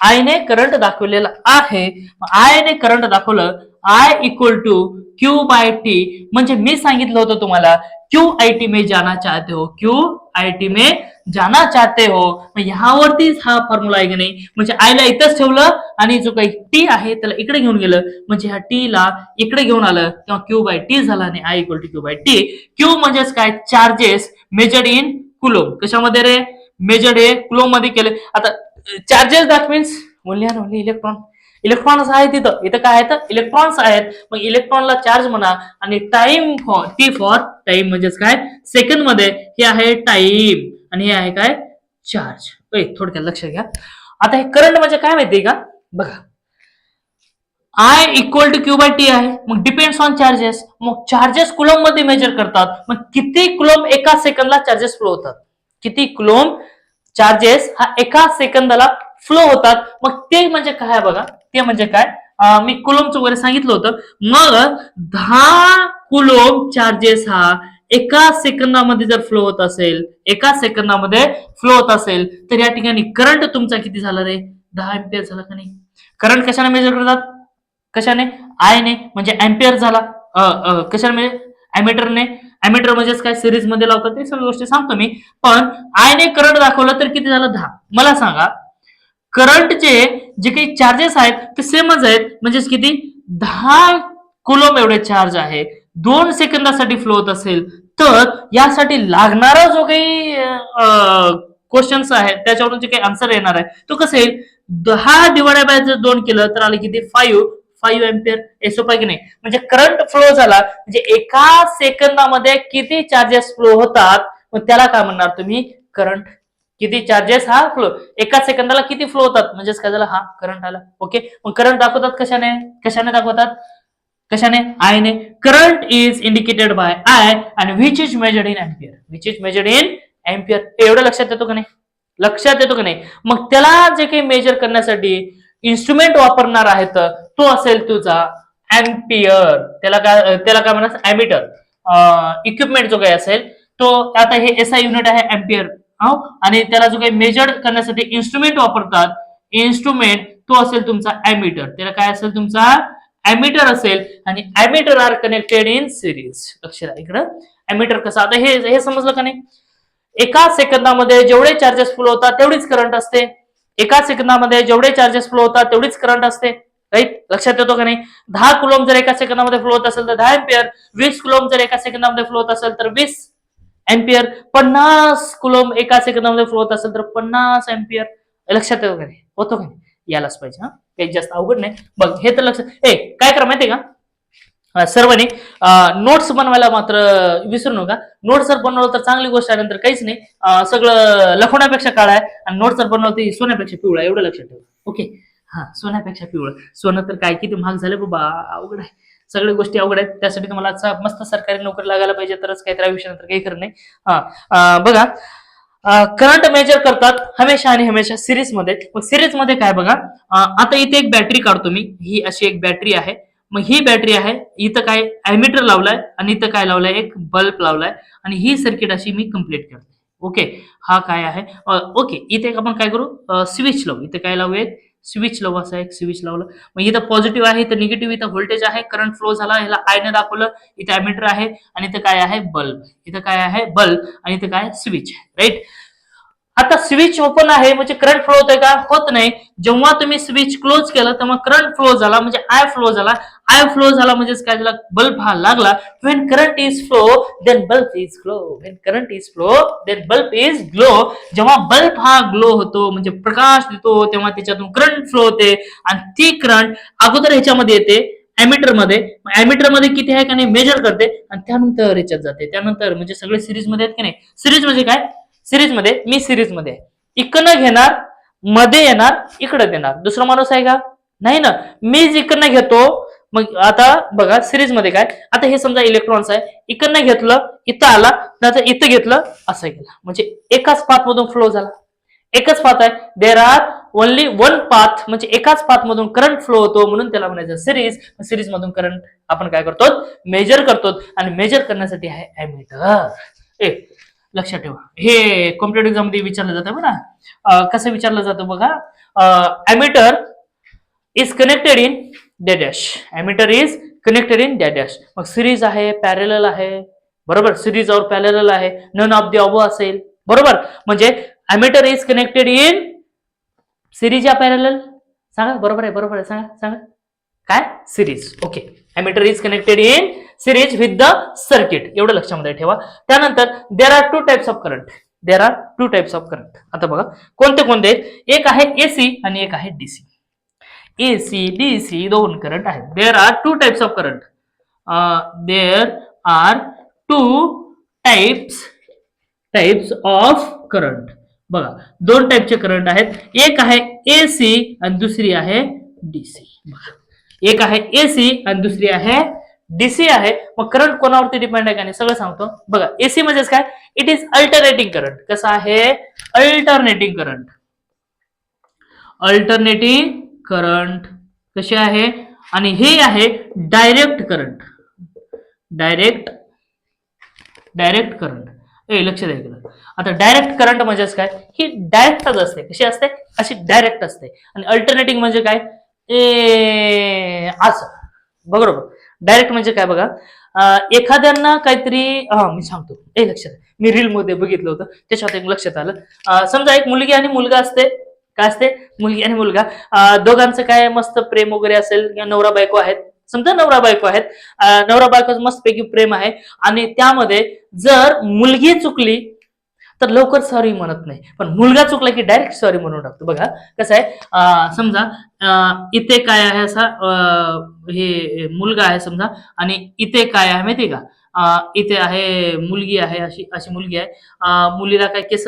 A: आयने करंट दाखवलेला आहे. आयने करंट दाखवलं. I equal to Q by T. म्हणजे मी सांगितलं होतं तुम्हाला क्यू आय टी में जाना चाहते हो, क्यू आय टी में जाना चाहते हो. मग ह्यावरतीच हा फॉर्म्युला आहे की नाही? म्हणजे आयला इथंच ठेवलं आणि जो काही टी आहे त्याला इकडे घेऊन गेलं, म्हणजे ह्या टी ला इकडे घेऊन आलं तेव्हा क्यू बाय टी झाला आणि I equal to Q by T. Q म्हणजेच काय? Charges measured in coulomb. कशामध्ये रे? मेजर्ड हे कुलोम मध्ये केले. आता charges that means only and only electron. Electrons आहेत इथं. इथं काय आहेत? इलेक्ट्रॉन्स आहेत. मग इलेक्ट्रॉनला चार्ज म्हणा आणि टाइम टी फॉर टाइम म्हणजेच काय? सेकंड मध्ये हे आहे टाइम आणि हे आहे काय? चार्ज. थोडक्यात लक्ष घ्या. आता हे करंट म्हणजे काय माहितीये का? बघा, I equal to Q by T आहे. मग डिपेंड्स ऑन चार्जेस. मग चार्जेस कुलम मध्ये मेजर करतात. मग किती कुलम एका सेकंदला चार्जेस फ्लो होतात, किती कुलम चार्जेस हा एका सेकंदाला फ्लो होतात. मग ते म्हणजे काय बघा, ते म्हणजे काय, मी कुलोमचं वगैरे सांगितलं होतं. मग 10 कुलोम चार्जेस हा एका सेकंदामध्ये जर फ्लो होत असेल, एका सेकंदामध्ये फ्लो होत असेल, तर या ठिकाणी करंट तुमचा किती झाला रे? 10 एम्पियर झाला का नाही? करंट कशाने मेजर करतात? कशाने? आय ने, म्हणजे अँपियर झाला. कशाने म्हणजे अॅमीटरने. अॅमीटर म्हणजेच काय, सिरीज मध्ये लावतात ते सगळ्या गोष्टी सांगतो मी. पण आय ने करंट दाखवलं तर किती झालं? 10. मला सांगा, करंटचे जे काही चार्जेस आहेत ते सेमच आहेत, म्हणजेच किती? 10 कुलोम एवढे चार्ज आहे. 2 सेकंदासाठी फ्लो होत असेल, तर यासाठी लागणारा जो काही क्वेश्चन्स आहे त्याच्यावरून जे काही आन्सर येणार आहे तो कसं येईल? 10 डिवाइडेड बाय जर 2 केलं तर आले किती? 5 एम्पियर. हे सोपं आहे की नाही? म्हणजे करंट फ्लो झाला म्हणजे एका सेकंदामध्ये किती चार्जेस फ्लो होतात, मग त्याला काय म्हणणार तुम्ही? करंट. किती चार्जेस हा फ्लो, एका सेकंदाला किती फ्लो होतात म्हणजेच काय झालं? हा करंट आला. ओके. मग करंट दाखवतात कशाने? कशाने दाखवतात? कशाने? आय ने. Current is indicated by I आणि which is measured in ampere. Which is measured in ampere. एवढं लक्षात येतो का नाही? लक्षात येतो का नाही? मग त्याला जे काही मेजर करण्यासाठी इन्स्ट्रुमेंट वापरणार आहेत तो असेल तुझा एम्पियर. त्याला काय म्हणतात? ॲमीटर. इक्विपमेंट जो काही असेल तो, आता हे एसआय युनिट आहे एम्पियर. आणि त्याला जो काही मेजर करण्यासाठी इन्स्ट्रुमेंट वापरतात, इन्स्ट्रुमेंट तो असेल तुमचा ॲमीटर. त्याला काय असेल? तुमचा ॲमीटर असेल. आणि ammeter are connected in series. लक्ष द्या इकडं. ॲमीटर कसं, आता हे समजलं का नाही? एका सेकंदामध्ये जेवढे चार्जेस फ्लो होतात तेवढीच करंट असते. एका सेकंदामध्ये जेवढे चार्जेस फ्लो होतात तेवढीच करंट असते. राईट? लक्षात येतो का नाही? 10 कुलोम जर एका सेकंदामध्ये फ्लो होत असेल तर 10 एम्पियर. 20 कुलोम जर एका सेकंदामध्ये फ्लो होत असेल तर 20 एम्पियर. 50 कुलोम एका सेकंदामध्ये फ्लो होत असेल तर 50 एम्पियर. लक्षात येतो का नाही? होतो का नाही? यालाच पाहिजे. हा, काही जास्त अवघड नाही. बघ हे तर लक्षात. काय करा माहितीये का सर्वांनी? नोट्स बनवायला मात्र विसरू नका. नोट्स जर बनवलं तर चांगली गोष्ट आहे, नंतर काहीच नाही. सगळं लखवण्यापेक्षा काळा आहे आणि नोट्स जर बनवलं तर सोन्यापेक्षा पिवळा, एवढं लक्षात ठेवा. ओके. हा, सोन्यापेक्षा पिवळं. सोनं तर काय किती महाग झालं बाबा, अवघड आहे. सगळ्या गोष्टी अवघड आहेत. त्यासाठी तुम्हाला मस्त सरकारी नोकरी लागायला पाहिजे तरच काहीतरी आयुष्य, नंतर काही खरं नाही. बघा, करंट मेजर करतात हमेशा आणि हमेशा सिरीज मध्ये. मग सिरीज मध्ये काय बघा, आता इथे एक बॅटरी काढतो मी. ही अशी एक बॅटरी आहे. मग ही बॅटरी आहे, इथं काय ॲमीटर लावलाय आणि इथं काय लावलाय? एक बल्ब लावलाय. आणि ही सर्किट अशी मी कम्प्लीट करते. ओके. हा काय आहे? ओके. इथे आपण काय करू? स्विच लावू. इथे काय लावू? एक स्विच लावू. असं एक स्विच लावलं. मग इथं पॉझिटिव्ह आहे, इथं निगेटिव्ह, इथं व्होल्टेज आहे, करंट फ्लो झाला, ह्याला आय ने दाखवलं. इथं ॲमीटर आहे आणि इथं काय आहे? बल्ब. इथं काय आहे? बल्ब. आणि इथं काय? स्विच आहे. राईट? आता स्विच ओपन आहे म्हणजे करंट फ्लो होतोय का? होत नाही. जेव्हा तुम्ही स्विच क्लोज केलं तेव्हा करंट फ्लो झाला, म्हणजे आय फ्लो झाला. आय फ्लो झाला म्हणजेच काय झाला? बल्ब हा लागला. When current is flow then bulb is glow. When current is flow then bulb is glow. जेव्हा बल्ब हा ग्लो होतो म्हणजे प्रकाश देतो, तेव्हा त्याच्यातून करंट फ्लो होते. आणि ती करंट अगोदर ह्याच्यामध्ये येते ॲमीटर मध्ये. ॲमीटर मध्ये किती आहे का नाही मेजर करते आणि त्यानंतर ह्याच्यात जाते. त्यानंतर म्हणजे सगळे सिरीज मध्ये आहेत की नाही? सिरीज म्हणजे काय? सिरीज मध्ये मी सिरीज मध्ये आहे, इकडनं घेणार, मध्ये येणार, इकडे देणार. दुसरा माणूस आहे का? नाही ना. मी इकडनं घेतो. मग आता बघा सिरीज मध्ये काय, आता हे समजा इलेक्ट्रॉन्स आहे, इकडनं घेतलं, इथं आला, नंतर इथं घेतलं, असं गेलं, म्हणजे एकाच पाथ मधून फ्लो झाला. एकच पाथ आहे. There are only one path, म्हणजे एकाच पाथ मधून करंट फ्लो होतो, म्हणून त्याला म्हणायचं सिरीज. सिरीज मधून करंट आपण काय करतो? मेजर करतो. आणि मेजर करण्यासाठी आहे ॲमीटर. लक्षात ठेवा. हे कॉम्पिटेटिव्ह एक्झाम मध्ये विचारलं जातं बघा. कसं विचारलं जातं बघा. Ammeter is connected in dash. Ammeter is connected in dash. मग सिरीज आहे, पॅरेलल आहे, बरोबर? सिरीज और पॅरेलल आहे, नन ऑफ द अबो असेल, बरोबर? म्हणजे ammeter is connected in series या पॅरेलल? सांगा. बरोबर आहे, बरोबर आहे. सांगा काय? Series. Okay. Ammeter is connected in series with the circuit. एवढं लक्षामध्ये ठेवा. त्यानंतर there are two types of current. There are two types of current. आता बघा कोणते कोणते? एक आहे एसी आणि एक आहे डीसी. एसी डीसी दोन करंट आहेत. There are two types of current. There are two types of current. बघा दोन टाईपचे करंट आहेत, एक आहे एसी आणि दुसरी आहे डीसी. एक आहे एसी आणि दुसरी आहे डीसी आहे. मग करंट कोणावरती डिपेंड आहे का नाही सगळं सांगतो. बघा एसी म्हणजेच काय, इट इज अल्टरनेटिंग करंट. कसं आहे, अल्टरनेटिंग करंट. अल्टरनेटिंग करंट कसे आहे, आणि हे आहे डायरेक्ट करंट. Direct current. लक्ष द्या इकडं. आता डायरेक्ट करंट म्हणजेच काय, ही डायरेक्टच असते. कशी असते, अशी डायरेक्ट असते. आणि अल्टरनेटिंग म्हणजे काय, असं. बरोबर. डायरेक्ट म्हणजे काय बघा, एखाद्यांना काहीतरी मी सांगतो, लक्षात, मी रील मध्ये बघितलं होतं त्याच्यात एक लक्षात आलं. समजा एक मुलगी आणि मुलगा असते. काय असते, मुलगी आणि मुलगा, दोघांचं काय मस्त प्रेम वगैरे असेल, नवरा बायको आहेत. समजा नवरा बायको आहेत, नवरा बायको मस्तपैकी प्रेम आहे. आणि त्यामध्ये जर मुलगी चुकली तर लवकर सॉरी म्हणत नाही, पण मुलगा चुकला की डायरेक्ट सॉरी म्हणून टाकतो. बघा कसं आहे, समजा इथे काय आहे, असा हे मुलगा आहे समजा, आणि इथे काय आहे माहितीये का, इथे आहे मुलगी आहे, अशी अशी मुलगी आहे. मुलीला काय केस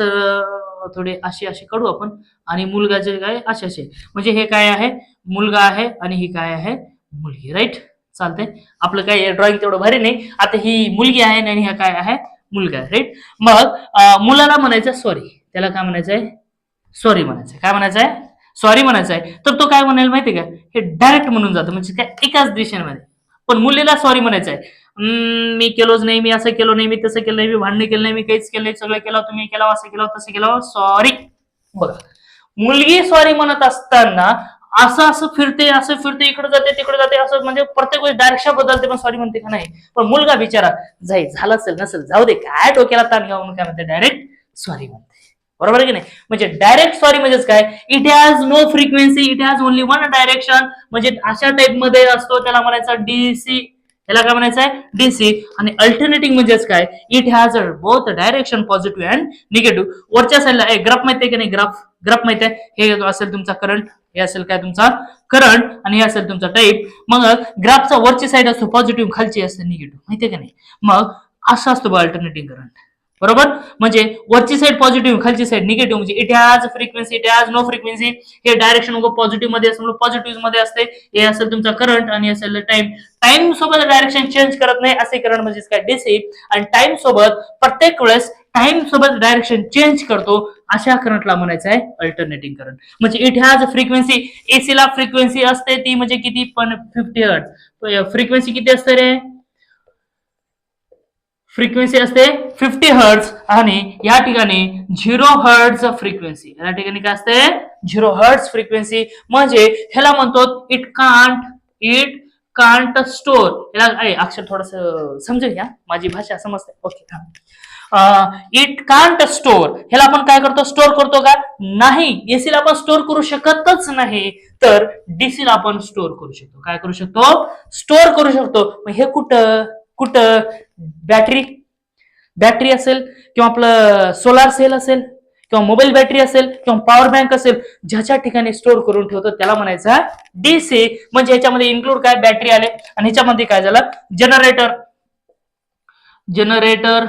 A: थोडे अशी अशी काढू आपण, आणि मुलगा जे काय असे असे, म्हणजे हे काय आहे, मुलगा आहे आणि ही काय आहे, मुलगी. राईट, चालतंय. आपलं काय ड्रॉइंग तेवढं भारी नाही. आता ही मुलगी आहे आणि हा काय आहे, मुलगा आहे. राईट. मग मुलाला म्हणायचं सॉरी, त्याला काय म्हणायचंय, सॉरी म्हणायचंय. काय म्हणायचंय, सॉरी म्हणायचंय. तर तो काय म्हणाल माहितीये का, हे डायरेक्ट म्हणून जातं, म्हणजे काय एकाच दिशेमध्ये. पण मुलीला सॉरी म्हणायचंय, मी केलोच नाही, मी असं केलं नाही, मी तसं केलं नाही, मी भांडण केलं नाही, मी काहीच केलं नाही, सगळं केलं, तुम्ही केलं, असं केलं, तसं केलं, सॉरी. बघा मुलगी सॉरी म्हणत असताना असं असं फिरते, इकडे जाते तिकडे जाते, असं म्हणजे प्रत्येक वेळी डायरेक्शन बदलते, पण सॉरी म्हणते का नाही. पण मुलगा बिचारा झालं असेल नसेल जाऊ दे, काय डोक्याला ताण घेऊन काय म्हणते, डायरेक्ट सॉरी म्हणते. बरोबर की नाही. म्हणजे डायरेक्ट सॉरी म्हणजेच काय, it has no frequency, it has only one direction. म्हणजे अशा टाइप मध्ये असतो, त्याला म्हणायचं डीसी. याला काय म्हणायचं आहे, डीसी. आणि अल्टरनेटिंग म्हणजेच काय, it has both direction positive and negative. वरच्या साईडला ग्राफ माहिती आहे की नाही, ग्राफ माहिती आहे, हे असेल तुमचा करंट, हे असेल काय तुमचा करंट, आणि हे असेल तुमचा टाईप. मग ग्राफचा वरची साईड असतो पॉझिटिव्ह, खालची असते निगेटिव्ह, माहितीये का नाही. मग असं असतो अल्टरनेटिंग करंट. बरोबर. म्हणजे वरची साईड पॉझिटिव्ह, खालची साईड निगेटिव्ह. म्हणजे it has frequency, it has no frequency. हे डायरेक्शन पॉझिटिव्ह मध्ये असतं, पॉझिटिव्ह मध्ये असते. हे असेल तुमचा करंट, आणि असेल टाइम. टाइम सोबत डायरेक्शन चेंज करत नाही, असे करंट म्हणजे काय, डीसी. आणि टाइम सोबत प्रत्येक वेळेस टाइम सोबत डायरेक्शन चेंज करतो, अशा करंटला म्हणायचं आहे अल्टरनेटिंग करंट. म्हणजे इट हॅज फ्रिक्वेन्सी. एसी ला फ्रिक्वेन्सी असते ती म्हणजे किती, पण 50 हर्ट्ज. फ्रिक्वेन्सी किती असते रे, फ्रिक्वेन्सी असते 50 हर्ट्ज. आणि या ठिकाणी 0 हर्ट्ज फ्रिक्वेन्सी, या ठिकाणी काय असते, 0 हर्ट्ज फ्रिक्वेन्सी. म्हणजे ह्याला म्हणतो इट कांट स्टोर. याला अक्षर थोडस समजून घ्या, माझी भाषा समजते. Okay, it can't store. ह्याला आपण काय करतो, स्टोर करतो का, नाही. एसी ला आपण स्टोर करू शकतच नाही, तर डीसी ला आपण स्टोर करू शकतो. काय करू शकतो, स्टोर करू शकतो. मग हे कुठं कुठं, बॅटरी असेल, किंवा आपलं सोलार सेल असेल, किंवा मोबाईल बॅटरी असेल, किंवा पॉवर बँक असेल, ज्याच्या ठिकाणी स्टोर करून ठेवतो त्याला म्हणायचं डीसी. म्हणजे ह्याच्यामध्ये इन्क्लूड काय, बॅटरी आले, आणि ह्याच्यामध्ये काय झालं, जनरेटर.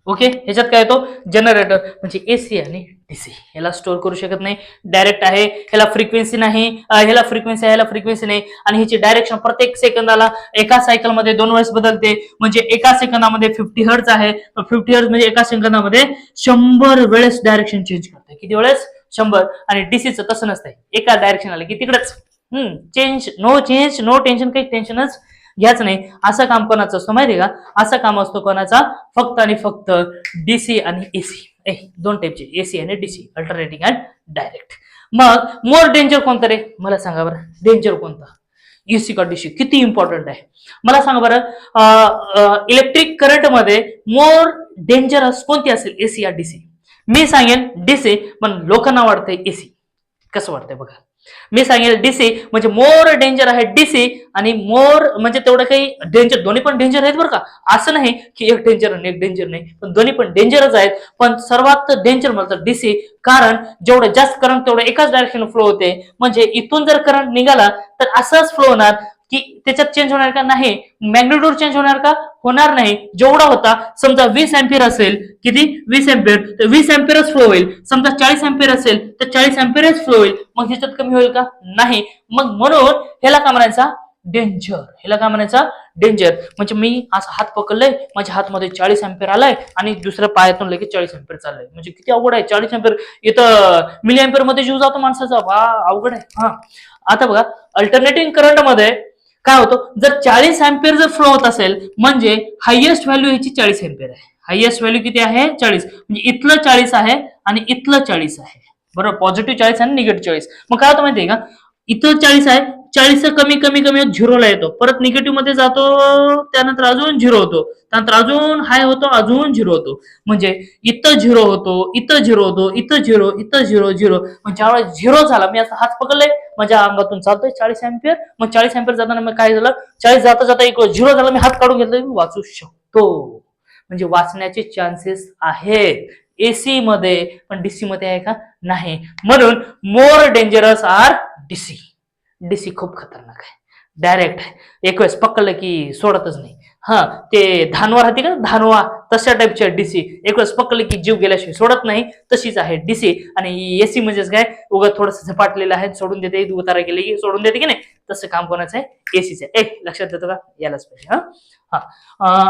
A: ओके, ह्याच्यात काय येतो, जनरेटर. म्हणजे एसी आणि डीसी. ह्याला स्टोर करू शकत नाही, डायरेक्ट आहे. ह्याला फ्रिक्वेन्सी नाही, ह्याला फ्रिक्वेन्सी आहे, ह्याला फ्रिक्वेन्सी नाही. आणि ह्याची डायरेक्शन प्रत्येक सेकंदाला एका सायकल मध्ये 2 वेळेस बदलते. म्हणजे एका सेकंदामध्ये 50 हर्ट्ज आहे, 50 हर्ट्ज म्हणजे एका सेकंदामध्ये 100 वेळेस डायरेक्शन चेंज करते. किती वेळेस, 100. आणि डीसीचं तसं नसतंय, एका डायरेक्शन आलं की तिकडेच चेंज, नो टेन्शन, काही टेन्शनच घ्याच नाही. असं काम कोणाचं असतं माहितीये का, असं काम असतो कोणाचा, फक्त आणि फक्त डीसी आणि एसी. दोन टाईपचे, एसी आणि डीसी, अल्टरनेटिंग अँड डायरेक्ट. मग मोर डेंजर कोणतं रे, मला सांगा बरं, डेंजर कोणता, एसी का डीसी, किती इम्पॉर्टंट आहे मला सांगा बरं. इलेक्ट्रिक करंट मध्ये मोर डेंजरस कोणती असेल, एसी या डीसी. मी सांगेन डीसी, पण लोकांना वाटतंय एसी. कसं वाटतंय बघा, मी सांगेल डीसी म्हणजे मोर डेंजर आहे डीसी. आणि मोर म्हणजे तेवढं काही डेंजर, दोन्ही पण डेंजर आहेत बरं का, असं नाही की एक डेंजर आणि एक डेंजर नाही, पण दोन्ही पण डेंजरच आहेत. पण सर्वात डेंजर म्हणतात डीसी, कारण जेवढं जास्त करंट तेवढं एकाच डायरेक्शन फ्लो होते. म्हणजे इथून जर करंट निघाला तर असंच फ्लो होणार, की त्याच्यात चेंज होणार का? नाही. मॅग्निट्यूड चेंज होणार का? होणार नाही. जेवढा होता समजा 20 अँपियर असेल, किती 20 अँपियर, तर 20 अँपियरच फ्लो होईल. समजा 40 अँपियर असेल तर 40 अँपियरच फ्लो होईल. मग ह्याच्यात कमी होईल का? नाही. मग म्हणून ह्याला काय म्हणायचा? डेंजर. ह्याला काय म्हणायचा? डेंजर. म्हणजे मी असा हात पकडलाय, माझ्या हातमध्ये 40 अँपियर आलाय आणि दुसऱ्या पायातून लगेच 40 अँपियर चाललंय. म्हणजे किती अवघड आहे. 40 अँपियर इथं मिली अँपियर मध्ये जीव जातो माणसाचा. वा, अवघड आहे. हा, आता बघा अल्टरनेटिंग करंट मध्ये काय होतं, जर 40 अँपियर जर फ्लो होत असेल म्हणजे हायएस्ट व्हॅल्यू ह्याची 40 अँपियर आहे. हायएस्ट व्हॅल्यू किती आहे? 40. म्हणजे इथलं 40 आहे आणि इथलं 40 आहे. बरोबर, पॉझिटिव्ह 40 आणि निगेटिव्ह 40. मग काय होतं माहितीये का, इथं 40 आहे, 40 कमी कमी कमी झिरोला येतो, परत निगेटिव्ह मध्ये जातो, त्यानंतर अजून झिरो होतो, त्यानंतर अजून हाय होतो, अजून झिरो होतो. म्हणजे इथं झिरो होतो, इथं झिरो होतो, इथं झिरो, इथं झिरो, झिरो. म्हणजे ज्यावेळेस झिरो झाला, मी असं हात पकडलाय, माझ्या अंगातून चालतोय 40 अँपियर. मग 40 अँपियर जाताना मग काय झालं, 40 जाता जाता एक झिरो झाला, मी हात काढून घेतला, मी वाचू शकतो. म्हणजे वाचण्याचे चान्सेस आहेत एसी मध्ये, पण डीसी मध्ये आहे का? नाही. म्हणून more dangerous are DC. DC खूप खतरनाक आहे. डायरेक्ट एक वेळेस पकडलं की सोडतच नाही. हा, ते धानवा राहते का, धानवा, तशा टाईपच्या डीसी. एक वेळेस पकडलं की जीव गेल्याशिवाय सोडत नाही, तशीच आहे डीसी. आणि एसी म्हणजेच काय, उगा थोडस झपाटलेलं आहे, सोडून देते, उतारा केले की सोडून देते की नाही, तसं काम कोणाचं आहे? एसीचं. एक लक्षात देतो का? यालाच पाहिजे. हा,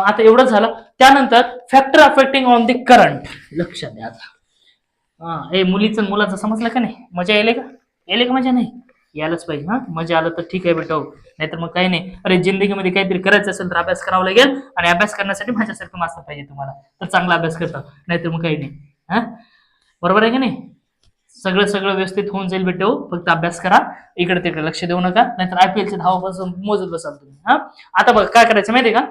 A: आता एवढं झालं. त्यानंतर factor affecting on the current. लक्षात द्या आता. हे मुलीचं मुलाचं समजलं का नाही? मजा येईल का? येईल का? मजा नाही यायलाच पाहिजे. हा, मजा आलं तर ठीक आहे बेटा, नाहीतर मग काही नाही. अरे, जिंदगीमध्ये काहीतरी करायचं असेल तर अभ्यास करावा लागेल, आणि अभ्यास करण्यासाठी माझ्यासारखं मास्तर पाहिजे तुम्हाला, तर चांगला अभ्यास करता, नाहीतर मग काही नाही. हा, बरोबर आहे की नाही? सगळं सगळं व्यवस्थित होऊन जाईल बेटा, फक्त अभ्यास करा, इकडे तिकडे लक्ष देऊ नका, नाहीतर आयपीएलचे धावापासून मोजत बसाल तुम्ही. हा, आता बघा काय करायचं माहितीये का,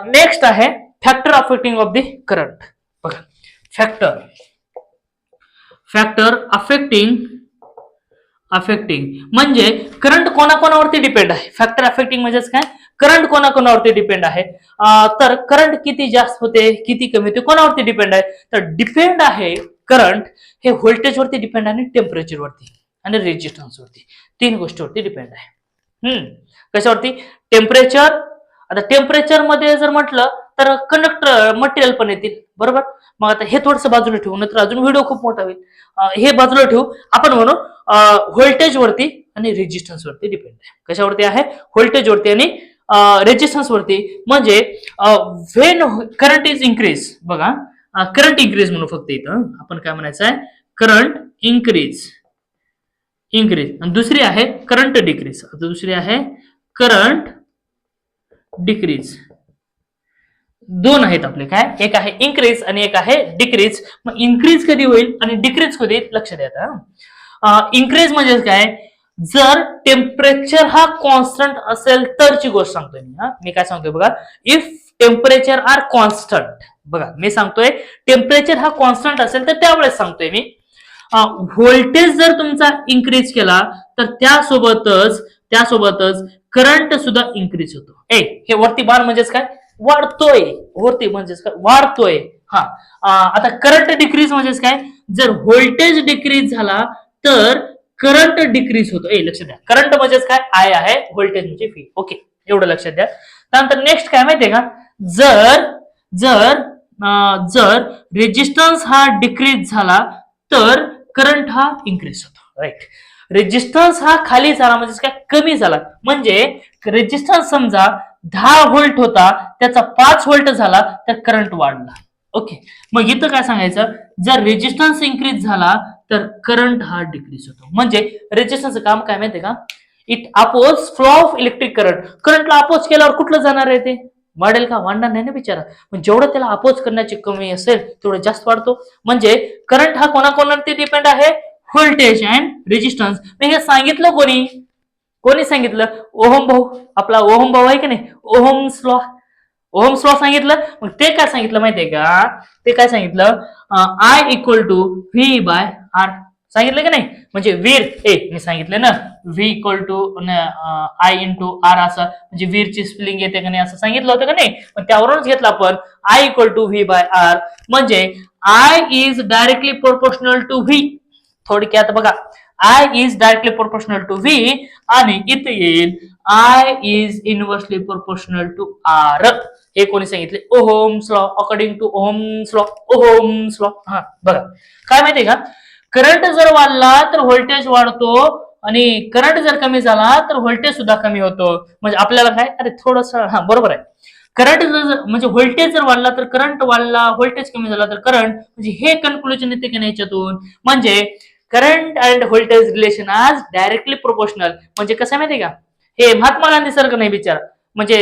A: नेक्स्ट आहे factor affecting of the current. बघा, फॅक्टर फॅक्टर अफेक्टिंग म्हणजे करंट कोणाकोणावरती डिपेंड आहे. फॅक्टर अफेक्टिंग म्हणजेच काय, करंट कोणाकोणावरती डिपेंड आहे. तर करंट किती जास्त होते, किती कमी होते, कोणावरती डिपेंड आहे? तर डिपेंड आहे करंट हे व्होल्टेजवरती डिपेंड आहे, टेम्परेचरवरती आणि रेजिस्टन्सवरती. तीन गोष्टीवरती डिपेंड आहे. कशावरती? टेम्परेचर. आता टेम्परेचर मध्ये जर म्हटलं तर कंडक्टर मटेरियल पण येतील, बरोबर. मग आता हे थोडंसं बाजूला ठेवू, नंतर अजून व्हिडिओ खूप मोठा होईल. हे बाजूला ठेवू, आपण म्हणू व्होल्टेज वरती आणि रेजिस्टन्स वरती डिपेंड आहे. कशावरती आहे? व्होल्टेज वरती आणि रेजिस्टन्स वरती. म्हणजे व्हेन करंट इज इन्क्रीज, बघा करंट इन्क्रीज म्हणू फक्त इथं, आपण काय म्हणायचं आहे? Current increase. आणि दुसरी आहे करंट डिक्रीज. आता दुसरी आहे करंट डिक्रीज. दोन आहेत आपले, काय, एक आहे इन्क्रीज आणि एक आहे डिक्रीज. मग इन्क्रीज कधी होईल आणि डिक्रीज कधी? लक्ष द्या. इन्क्रीज म्हणजे काय, जर टेम्परेचर हा कॉन्स्टंट असेल तरची गोष्ट सांगतोय मी. मी काय सांगतोय बघा, इफ टेम्परेचर आर कॉन्स्टंट. बघा, मी सांगतोय टेम्परेचर हा कॉन्स्टंट असेल तर त्यावेळेस सांगतोय मी. व्होल्टेज जर तुमचा इन्क्रीज केला तर त्यासोबतच करंट सुद्धा इन्क्रीज होतो. हे वरती बार म्हणजेच काय, वाढतोय. वरती म्हणजेच काय, वाढतोय. हा, आता करंट डिक्रीज म्हणजेच काय, जर व्होल्टेज डिक्रीज झाला तर करंट डिक्रीज होतो. लक्षात द्या, करंट म्हणजेच काय, आय आहे, व्होल्टेज म्हणजे व्ही. ओके, एवढं लक्षात द्या. त्यानंतर नेक्स्ट काय माहितीये का, जर रेजिस्टन्स हा डिक्रीज झाला तर करंट हा इन्क्रीज होतो. राईट. रेजिस्टन्स हा खाली झाला म्हणजे काय, कमी झाला. म्हणजे रेजिस्टन्स समजा 10 व्होल्ट होता, त्याचा 5 व्होल्ट झाला तर करंट वाढला. ओके, मग इथं काय सांगायचं, जर रेजिस्टन्स इन्क्रीज झाला तर करंट हा डिक्रीज होतो. म्हणजे रेजिस्टन्सचं काम काय माहितीये का, it oppose flow of electric current. करंटला अपोज केल्यावर कुठलं जाणार आहे ते? वाढेल का? वाढणार नाही ना बिचारा. पण जेवढं त्याला अपोज करण्याची कमी असेल तेवढं जास्त वाढतो. म्हणजे करंट हा कोणाकोणावरती डिपेंड आहे? Voltage and resistance. हे सांगितलं कोणी सांगितलं? ओहम भाऊ, आपला ओहम भाऊ आहे की नाही, ओहम्स लॉ सांगितलं. मग ते काय सांगितलं माहितीये का, ते काय सांगितलं, I equal to V by R सांगितलं की नाही. म्हणजे मी सांगितलं ना, V equal to I into R, असं म्हणजे वीरची स्पेलिंग येते का नाही असं सांगितलं होतं का नाही. पण त्यावरूनच घेतलं आपण I equal to V by R. म्हणजे I is directly proportional to V. थोडक्यात बघा, I is directly proportional to V आणि इथे येईल I is inversely proportional to R. हे कोणी सांगितले? Ohm's law, according to Ohm's law. Ohm's law. हा बघा काय माहितीये का, करंट जर वाढला तर व्होल्टेज वाढतो आणि करंट जर कमी झाला तर व्होल्टेज सुद्धा कमी होतो. म्हणजे आपल्याला काय, अरे थोडस, हा बरोबर आहे, करंट जर म्हणजे व्होल्टेज जर वाढला तर करंट वाढला, व्होल्टेज कमी झाला तर करंट, म्हणजे हे कन्क्लुजन येते की नाही याच्यातून. म्हणजे करंट अँड व्होल्टेज रिलेशन आज डायरेक्टली प्रोपोर्शनल. म्हणजे कसं माहितीये का, हे महात्मा गांधी सारखं नाही बिचारा. म्हणजे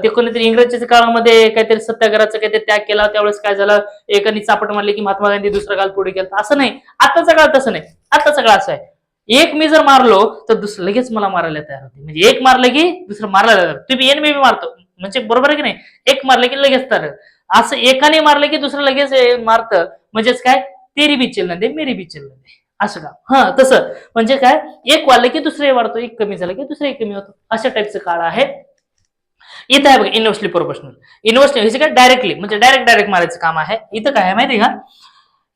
A: ते कोणीतरी इंग्रजांच्या काळामध्ये काहीतरी सत्याग्रहाचा काहीतरी त्याग केला, त्यावेळेस काय झालं, एकाने चापट मारले की महात्मा गांधी दुसरा काल पुढे केला. असं नाही, आताचा काळ तसं नाही. आताचा काळ असं आहे, एक मी जर मारलो तर दुसरं लगेच मला मारायला तयार होते. म्हणजे एक मारलं की दुसरं मारायला तयार. तुम्ही एन मी मारतो म्हणजे बरोबर आहे की नाही, एक मारलं की लगेच तर असं एकाने मारलं की दुसरं लगेच मारतं. म्हणजेच काय, तेरी बी चलना दे मेरी बी चलना दे असं का, हा तसं. म्हणजे काय, एक वाढलं की दुसरे वाढतो, एक कमी झालं की दुसरे कमी होतो, अशा टाईपचं काळ आहे. इथं आहे बघा इनव्हर्सली प्रोपोर्शनल. इनव्हर्सली हे काय डायरेक्टली म्हणजे डायरेक्ट मारायचं काम आहे. इथं काय आहे माहिती का,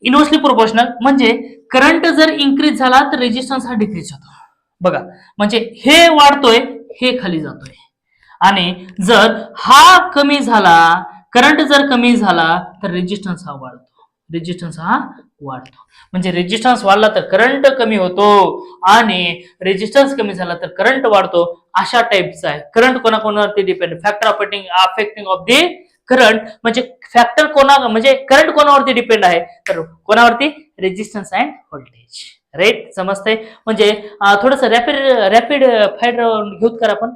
A: इनव्हर्सली प्रोपोर्शनल म्हणजे करंट जर इन्क्रीज झाला तर रेजिस्टन्स हा डिक्रीज होतो. बघा म्हणजे हे वाढतोय, हे खाली जातोय. आणि जर हा कमी झाला, करंट जर कमी झाला तर रेजिस्टन्स हा वाढतो. रेजिस्टन्स हा वाढतो. म्हणजे रेजिस्टन्स वाढला तर करंट कमी होतो आणि रेजिस्टन्स कमी झाला तर करंट वाढतो. अशा टाईपचा आहे. करंट कोणाकोणावरती depend, factor affecting of the current. म्हणजे फॅक्टर कोणा म्हणजे करंट कोणावरती डिपेंड आहे, तर कोणावरती, रेजिस्टन्स अँड व्होल्टेज. राईट, समजतंय. म्हणजे थोडस रॅपिड फायर घेऊत करा आपण.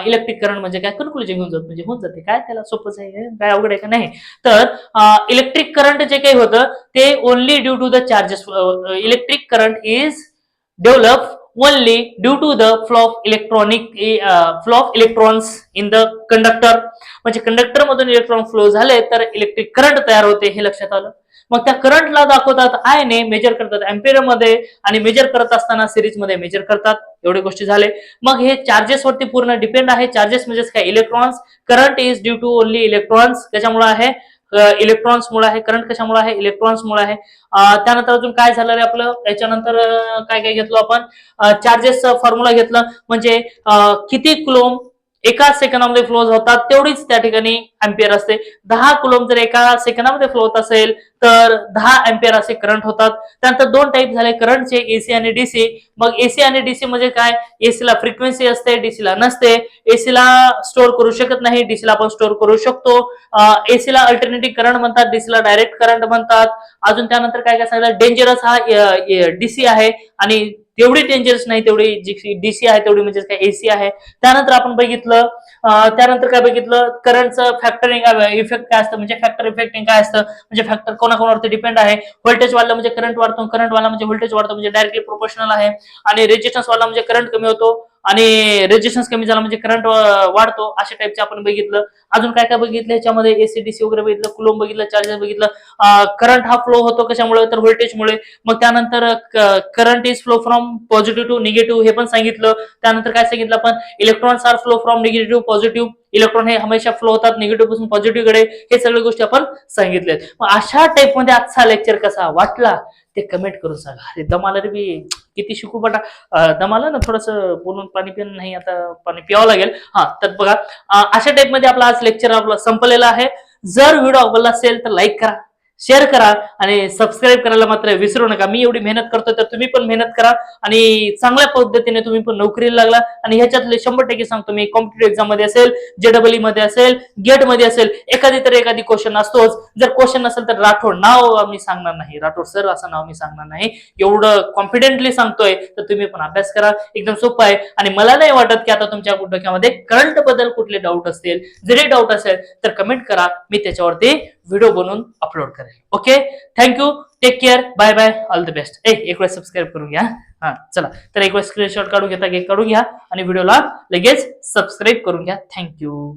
A: इलेक्ट्रिक करंट म्हणजे काय, कन्क्लुजन घेऊन जात म्हणजे होऊन जाते. काय त्याला सोपंच आहे, काय अवघड आहे का नाही. तर इलेक्ट्रिक करंट जे काही होतं ते only due to the charges. Electric current is develop only due to the flow of electrons in the conductor. म्हणजे कंडक्टर मधून इलेक्ट्रॉन फ्लो झाले तर इलेक्ट्रिक करंट तयार होते, हे लक्षात आलं. मग त्या करंटला दाखवतात आय ने, मेजर करतात अँपियर मध्ये, आणि मेजर करत असताना सिरीज मध्ये मेजर करतात. एवढे गोष्टी झाले. मग हे चार्जेस वरती पूर्ण डिपेंड आहे. चार्जेस म्हणजे काय, electrons. Current is due to only electrons. त्याच्यामुळे आहे इलेक्ट्रॉन्स मुळे आहे. करंट कशामुळे आहे, इलेक्ट्रॉन्स मुळे आहे. त्यानंतर अजून काय झालं रे आपलं, याच्यानंतर काय काय घेतलं आपण, चार्जेसचा फॉर्म्युला घेतलं. म्हणजे किती कुलोम एका सेकंदामध्ये फ्लो होतात तेवढीच त्या ठिकाणी अँपियर असते. 10 कुलोम जर एका सेकंदामध्ये फ्लो होत असेल तर 10 अँपियर असे करंट होतात. त्यानंतर दोन टाईप झाले करंटचे, एसी आणि डीसी. मग एसी आणि डीसी म्हणजे काय, एसीला फ्रिक्वेन्सी असते, डीसीला नसते. एसीला स्टोअर करू शकत नाही, डीसीला आपण स्टोअर करू शकतो. एसीला अल्टरनेटिव्ह करंट म्हणतात, डीसीला डायरेक्ट करंट म्हणतात. अजून त्यानंतर काय काय सांगितलं, डेंजरस हा डीसी आहे आणि तेवढी डेंजरस नाही तेवढी डीसी आहे, तेवढी म्हणजे काय एसी आहे. त्यानंतर आपण बघितलं, त्यानंतर काय बघितलं, करंटचं फॅक्टरिंग इफेक्ट काय असतं, म्हणजे फॅक्टर इफेक्टिंग काय असतं, म्हणजे फॅक्टर कोणाकोणावरती डिपेंड आहे. व्होल्टेज वाढलं म्हणजे करंट वाढतो, करंट वाढला म्हणजे व्होल्टेज वाढतो, म्हणजे डायरेक्टली प्रोपोर्शनल आहे. आणि रेजिस्टन्स वाढला म्हणजे करंट कमी होतो आणि रेजिस्टन्स कमी झाला म्हणजे करंट वाढतो. अशा टाईपचे आपण बघितलं. अजून काय काय बघितलं याच्यामध्ये, एसी डीसी वगैरे बघितलं, कुलोम बघितलं, चार्जेस बघितलं. करंट हा फ्लो होतो कशामुळे, तर व्होल्टेजमुळे. मग त्यानंतर current is flow from positive to negative, हे पण सांगितलं. त्यानंतर काय सांगितलं आपण, electrons are flow from negative positive. Electron हे हमेशा फ्लो होतात निगेटिव्ह पासून पॉझिटिव्ह कडे. हे सगळ्या गोष्टी आपण सांगितल्यात. मग अशा टाईप मध्ये आजचा लेक्चर कसा वाटला ते कमेंट करून सांगा. अरे दमाला रे बी, किती शिकू बटा, दमाला ना थोडस बोलून, पाणी पिणं नाही, आता पाणी प्यावं लागेल. हा तर बघा, अशा टाईप मध्ये आपला आज लेक्चर आपला संपलेला आहे. जर व्हिडिओ आवडला असेल तर लाईक करा, शेअर करा आणि सबस्क्राईब करायला मात्र विसरू नका. मी एवढी मेहनत करतो तर तुम्ही पण मेहनत करा आणि चांगल्या पद्धतीने तुम्ही पण नोकरीला लागला. आणि ह्याच्यातले 100% सांगतो मी, कॉम्पिटेटिव्ह एक्झाम मध्ये असेल, जेडब्ल्यू मध्ये असेल, गेट मध्ये असेल, एखादी क्वेश्चन असतोच. जर क्वेश्चन नसेल तर राठोड नाव मी सांगणार नाही, राठोड सर असं नाव मी सांगणार नाही. एवढं कॉन्फिडेंटली सांगतोय तर तुम्ही पण अभ्यास करा. एकदम सोपं आहे. आणि मला नाही वाटत की आता तुमच्या डोक्यामध्ये करंट बद्दल कुठले डाऊट असतील. जरी डाऊट असेल तर कमेंट करा, मी त्याच्यावरती व्हिडिओ बनवून अपलोड करेल. Okay, thank you, take care, bye bye, all the best. एक वेळ सबस्क्राईब करून घ्या. हा चला, तर एक वेळ स्क्रीनशॉट काढून घ्या आणि व्हिडिओला लगेच सबस्क्राईब करून घ्या. थँक्यू.